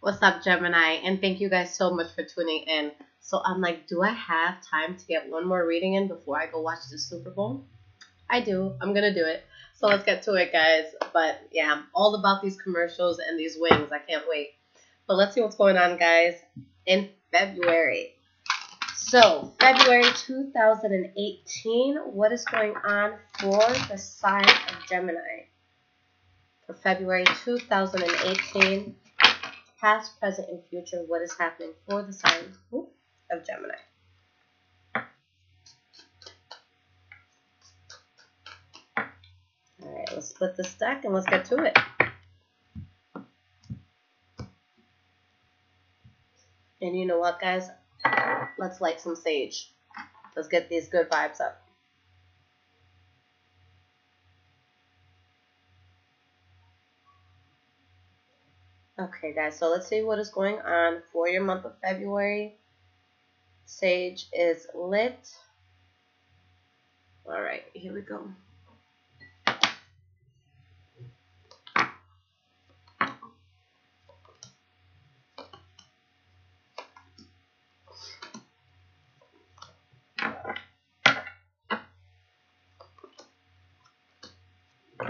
What's up, Gemini? And thank you guys so much for tuning in. So I'm like, do I have time to get one more reading in before I go watch the Super Bowl? I do. I'm going to do it. So let's get to it, guys. But yeah, I'm all about these commercials and these wings. I can't wait. But let's see what's going on, guys, in February. So February 2018, what is going on for the sign of Gemini? For February 2018, past, present, and future, what is happening for the sign of Gemini? All right, let's split this deck and let's get to it. And you know what, guys? Let's light some sage. Let's get these good vibes up. Okay, guys, so let's see what is going on for your month of February. Sage is lit. All right, here we go.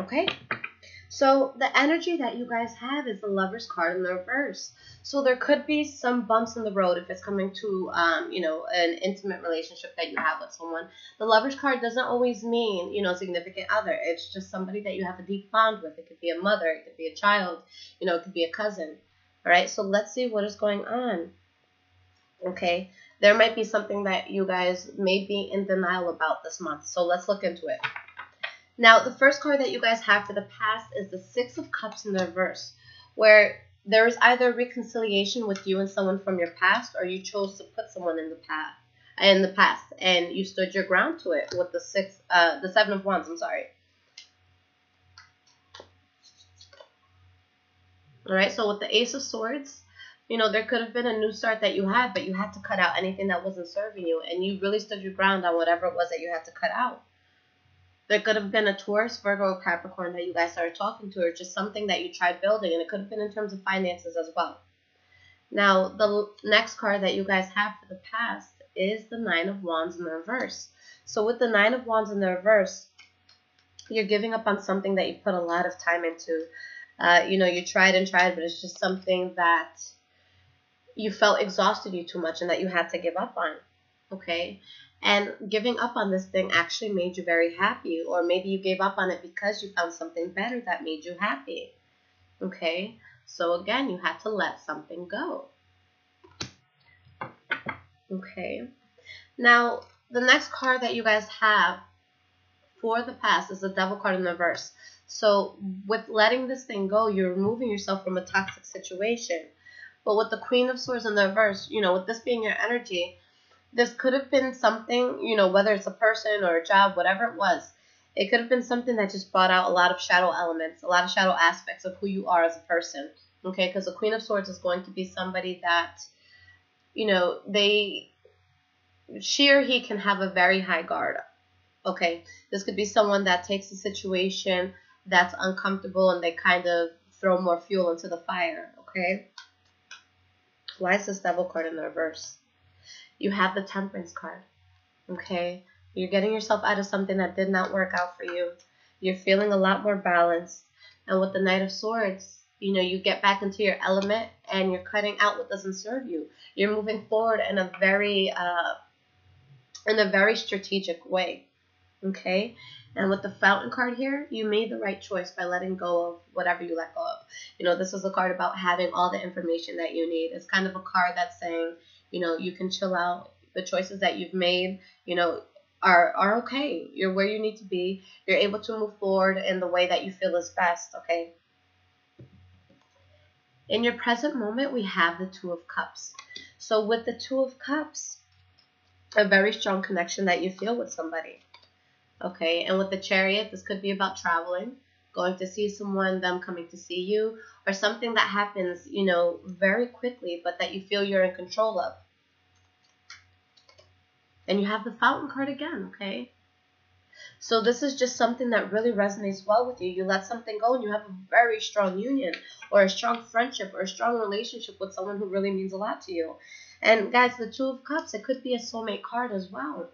Okay. So the energy that you guys have is the Lover's card in the reverse. So there could be some bumps in the road if it's coming to, an intimate relationship that you have with someone. The Lover's card doesn't always mean, significant other. It's just somebody that you have a deep bond with. It could be a mother. It could be a child. It could be a cousin. All right. So let's see what is going on. Okay. There might be something that you guys may be in denial about this month. So let's look into it. Now, the first card that you guys have for the past is the Six of Cups in the reverse, where there is either reconciliation with you and someone from your past, or you chose to put someone in the past, and you stood your ground to it with the Seven of Wands. I'm sorry. All right. So with the Ace of Swords, there could have been a new start that you had, but you had to cut out anything that wasn't serving you, and you really stood your ground on whatever it was that you had to cut out. There could have been a Taurus, Virgo, or Capricorn that you guys started talking to, or just something that you tried building, and it could have been in terms of finances as well. Now, the next card that you guys have for the past is the Nine of Wands in the reverse. So with the Nine of Wands in the reverse, you're giving up on something that you put a lot of time into. You tried and tried, but it's just something that you felt exhausted you too much and that you had to give up on. Okay? And giving up on this thing actually made you very happy. Or maybe you gave up on it because you found something better that made you happy. Okay? So again, you had to let something go. Okay? Now, the next card that you guys have for the past is the Devil card in the reverse. So with letting this thing go, you're removing yourself from a toxic situation. But with the Queen of Swords in the reverse, with this being your energy, this could have been something, whether it's a person or a job, whatever it was. It could have been something that just brought out a lot of shadow elements, a lot of shadow aspects of who you are as a person. Okay, because the Queen of Swords is going to be somebody that, she or he can have a very high guard. Okay, this could be someone that takes a situation that's uncomfortable and they kind of throw more fuel into the fire. Okay, why is this Devil card in the reverse? You have the Temperance card, okay? You're getting yourself out of something that did not work out for you. You're feeling a lot more balanced. And with the Knight of Swords, you get back into your element and you're cutting out what doesn't serve you. You're moving forward in a very strategic way, okay? And with the Fountain card here, you made the right choice by letting go of whatever you let go of. This is a card about having all the information that you need. It's kind of a card that's saying, you can chill out. The choices that you've made, are okay. You're where you need to be. You're able to move forward in the way that you feel is best, okay? In your present moment, we have the Two of Cups. So with the Two of Cups, a very strong connection that you feel with somebody, okay? And with the Chariot, this could be about traveling, going to see someone, them coming to see you, or something that happens, very quickly, but that you feel you're in control of. And you have the Fountain card again, okay? So this is just something that really resonates well with you. You let something go and you have a very strong union or a strong friendship or a strong relationship with someone who really means a lot to you. And guys, the Two of Cups, it could be a soulmate card as well.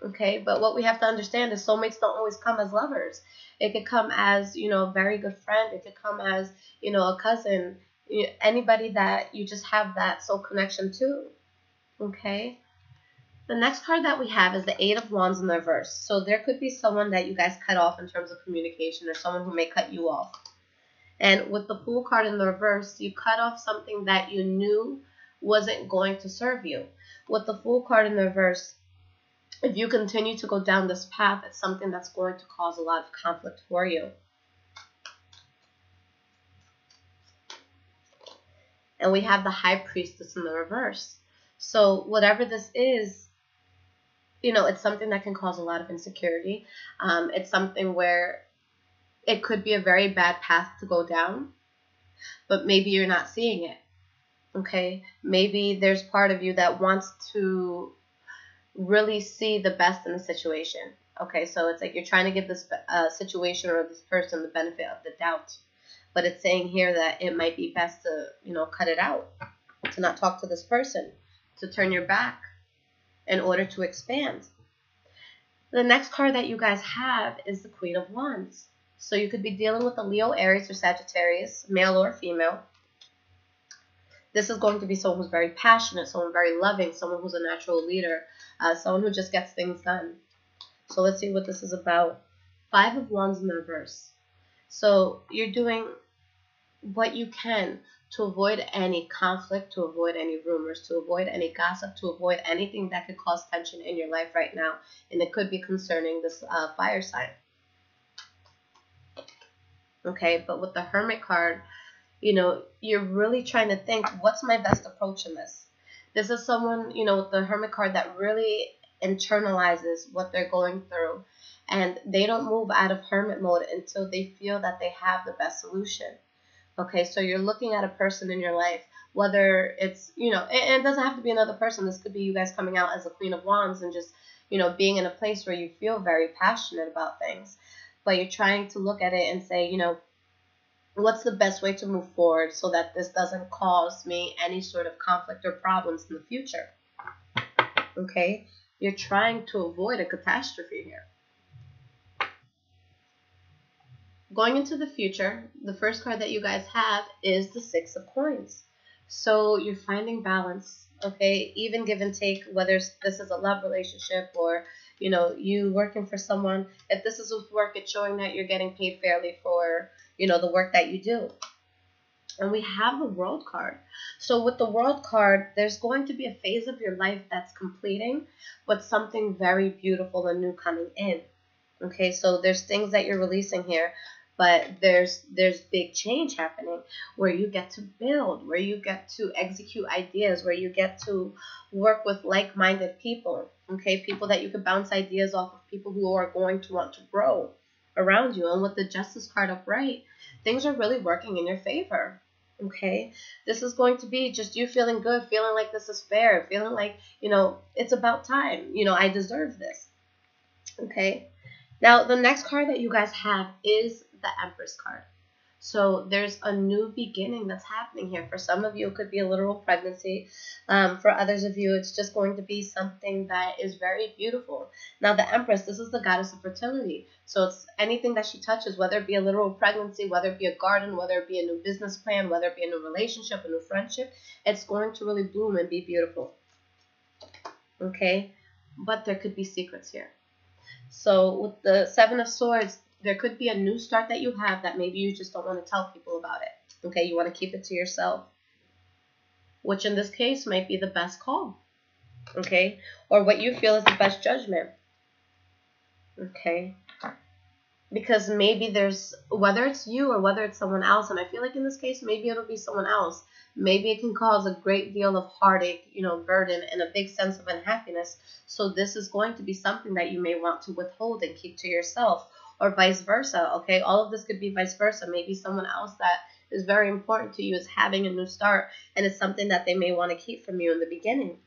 Okay, but what we have to understand is soulmates don't always come as lovers. It could come as, a very good friend. It could come as, a cousin, anybody that you just have that soul connection to. Okay. The next card that we have is the Eight of Wands in the reverse. So there could be someone that you guys cut off in terms of communication, or someone who may cut you off. And with the Fool card in the reverse, you cut off something that you knew wasn't going to serve you. With the Fool card in the reverse, if you continue to go down this path, it's something that's going to cause a lot of conflict for you. And we have the High Priestess in the reverse. So whatever this is, it's something that can cause a lot of insecurity. It's something where it could be a very bad path to go down, but maybe you're not seeing it. Okay? Maybe there's part of you that wants to really see the best in the situation. Okay, so it's like you're trying to give this situation or this person the benefit of the doubt. But it's saying here that it might be best to, cut it out, to not talk to this person, to turn your back in order to expand. The next card that you guys have is the Queen of Wands. So you could be dealing with a Leo, Aries, or Sagittarius, male or female. This is going to be someone who's very passionate, someone very loving, someone who's a natural leader, someone who just gets things done. So let's see what this is about. Five of Wands in the reverse. So you're doing what you can to avoid any conflict, to avoid any rumors, to avoid any gossip, to avoid anything that could cause tension in your life right now. And it could be concerning this fire sign. Okay, but with the Hermit card, you're really trying to think, what's my best approach in this? This is someone, with the Hermit card that really internalizes what they're going through. And they don't move out of hermit mode until they feel that they have the best solution. Okay, so you're looking at a person in your life, whether it's, it doesn't have to be another person. This could be you guys coming out as a Queen of Wands and just, being in a place where you feel very passionate about things. But you're trying to look at it and say, what's the best way to move forward so that this doesn't cause me any sort of conflict or problems in the future. Okay, you're trying to avoid a catastrophe here. Going into the future, the first card that you guys have is the Six of Coins. So you're finding balance, okay? Even give and take, whether this is a love relationship or, you working for someone. If this is with work, it's showing that you're getting paid fairly for, the work that you do. And we have the World card. So with the World card, there's going to be a phase of your life that's completing, but something very beautiful and new coming in. Okay, so there's things that you're releasing here. But there's big change happening where you get to build, where you get to execute ideas, where you get to work with like-minded people, okay? People that you can bounce ideas off of, people who are going to want to grow around you. And with the Justice card upright, things are really working in your favor, okay? This is going to be just you feeling good, feeling like this is fair, feeling like, it's about time. I deserve this, okay? Now, the next card that you guys have is the Empress card. So there's a new beginning that's happening here. For some of you, it could be a literal pregnancy. For others of you, it's just going to be something that is very beautiful. Now, the Empress, this is the goddess of fertility. So it's anything that she touches, whether it be a literal pregnancy, whether it be a garden, whether it be a new business plan, whether it be a new relationship, a new friendship, it's going to really bloom and be beautiful. Okay? But there could be secrets here. So with the Seven of Swords, there could be a new start that you have that maybe you just don't want to tell people about it. Okay, you want to keep it to yourself. Which in this case might be the best call. Okay, or what you feel is the best judgment. Okay, because maybe there's, whether it's you or whether it's someone else, and I feel like in this case, maybe it'll be someone else. Maybe it can cause a great deal of heartache, burden, and a big sense of unhappiness. So this is going to be something that you may want to withhold and keep to yourself, or vice versa, okay? All of this could be vice versa. Maybe someone else that is very important to you is having a new start, and it's something that they may want to keep from you in the beginning,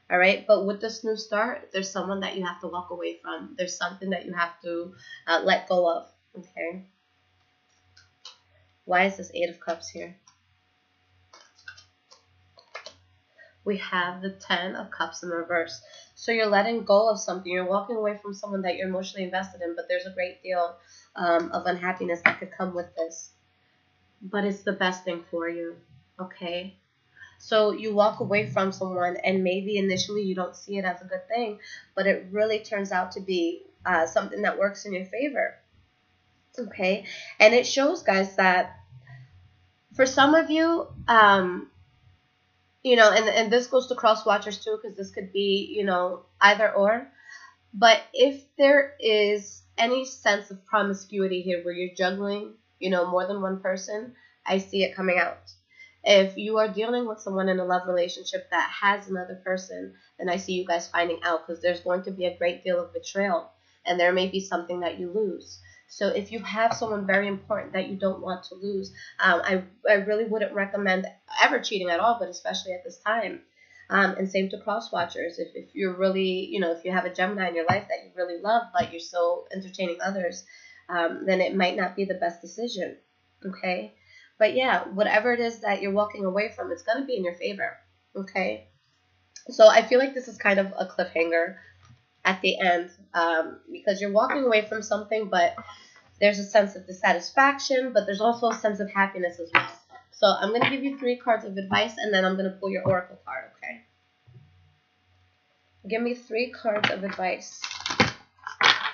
All right. But with this new start, there's someone that you have to walk away from. There's something that you have to let go of. Okay. Why is this 8 of Cups here? We have the 10 of Cups in reverse. So you're letting go of something. You're walking away from someone that you're emotionally invested in, but there's a great deal of unhappiness that could come with this. But it's the best thing for you, okay? So you walk away from someone, and maybe initially you don't see it as a good thing, but it really turns out to be something that works in your favor, okay? And it shows, guys, that for some of you, you know, and this goes to cross watchers too, because this could be, you know, either or. But if there is any sense of promiscuity here where you're juggling, you know, more than one person, I see it coming out. If you are dealing with someone in a love relationship that has another person, then I see you guys finding out, because there's going to be a great deal of betrayal, and there may be something that you lose. So if you have someone very important that you don't want to lose, I really wouldn't recommend ever cheating at all, but especially at this time. And same to cross watchers. If you're really, you know, if you have a Gemini in your life that you really love, but you're still entertaining others, then it might not be the best decision. Okay. But yeah, whatever it is that you're walking away from, it's going to be in your favor. Okay. So I feel like this is kind of a cliffhanger at the end, because you're walking away from something, but there's a sense of dissatisfaction, but there's also a sense of happiness as well. So I'm going to give you 3 cards of advice, and then I'm going to pull your oracle card, okay? Give me 3 cards of advice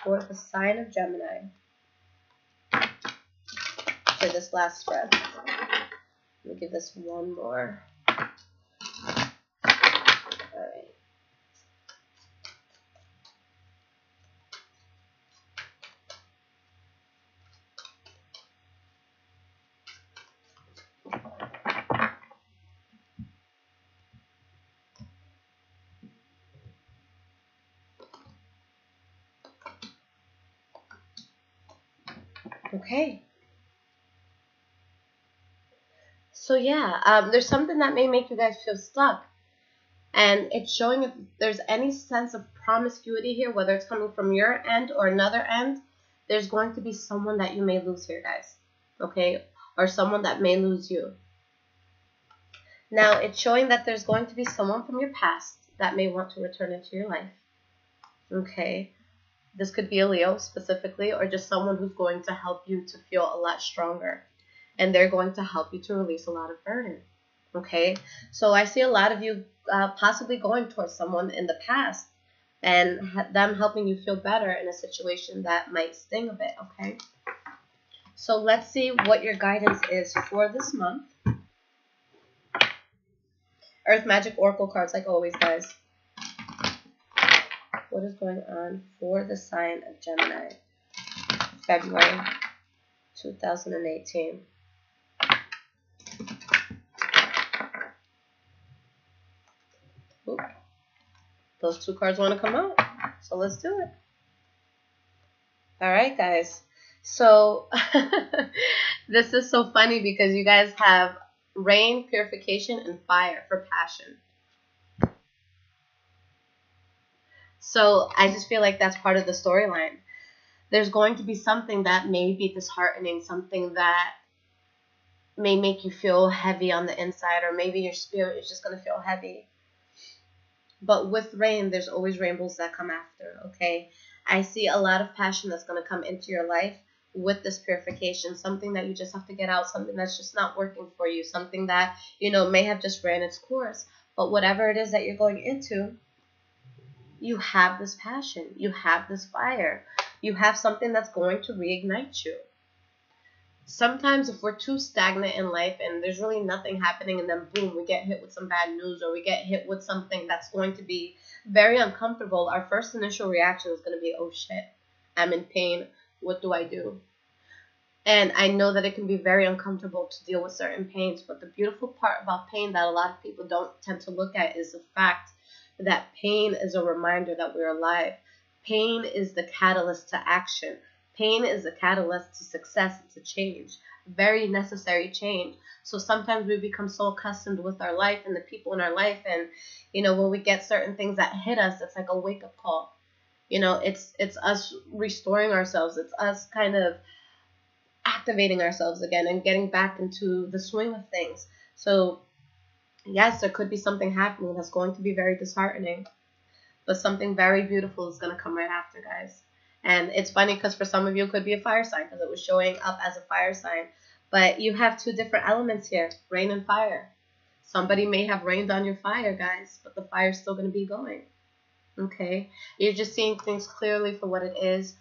for the sign of Gemini for this last spread. Let me give this one more. All right. Okay. So yeah, there's something that may make you guys feel stuck. And it's showing if there's any sense of promiscuity here, whether it's coming from your end or another end, there's going to be someone that you may lose here, guys. Okay? Or someone that may lose you. Now, it's showing that there's going to be someone from your past that may want to return into your life. Okay? This could be a Leo specifically, or just someone who's going to help you to feel a lot stronger. And they're going to help you to release a lot of burden. Okay? So I see a lot of you possibly going towards someone in the past and them helping you feel better in a situation that might sting a bit. Okay? So let's see what your guidance is for this month. Earth Magic Oracle cards, like always, guys. What is going on for the sign of Gemini? February 2018. Ooh. Those 2 cards want to come out. So let's do it. All right, guys. So this is so funny because you guys have rain, purification, and fire for passion. So I just feel like that's part of the storyline. There's going to be something that may be disheartening, something that may make you feel heavy on the inside, or maybe your spirit is just going to feel heavy. But with rain, there's always rainbows that come after, okay? I see a lot of passion that's going to come into your life with this purification, something that you just have to get out, something that's just not working for you, something that, you know, may have just ran its course. But whatever it is that you're going into, you have this passion, you have this fire, you have something that's going to reignite you. Sometimes if we're too stagnant in life and there's really nothing happening, and then boom, we get hit with some bad news, or we get hit with something that's going to be very uncomfortable, our first initial reaction is going to be, oh shit, I'm in pain, what do I do? And I know that it can be very uncomfortable to deal with certain pains, but the beautiful part about pain that a lot of people don't tend to look at is the fact that pain is a reminder that we're alive. Pain is the catalyst to action. Pain is a catalyst to success and to change. very necessary change. So sometimes we become so accustomed with our life and the people in our life, and when we get certain things that hit us, it's like a wake up call. It's us restoring ourselves. It's us kind of activating ourselves again and getting back into the swing of things. So yes, there could be something happening that's going to be very disheartening, but something very beautiful is going to come right after, guys. And it's funny because for some of you, it could be a fire sign because it was showing up as a fire sign. But you have two different elements here, rain and fire. Somebody may have rained on your fire, guys, but the fire's still going to be going. Okay? You're just seeing things clearly for what it is.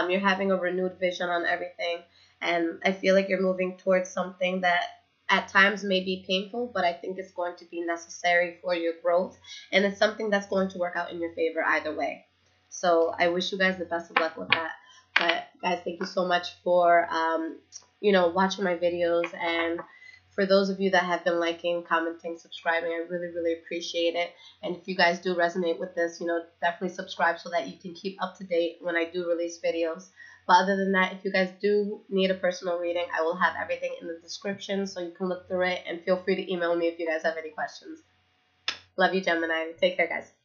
You're having a renewed vision on everything. And I feel like you're moving towards something that at times may be painful, but I think it's going to be necessary for your growth. And it's something that's going to work out in your favor either way. So I wish you guys the best of luck with that. But guys, thank you so much for, watching my videos. And for those of you that have been liking, commenting, subscribing, I really, really appreciate it. And if you guys do resonate with this, definitely subscribe so that you can keep up to date when I do release videos. But other than that, if you guys do need a personal reading, I will have everything in the description so you can look through it. And feel free to email me if you guys have any questions. Love you, Gemini. Take care, guys.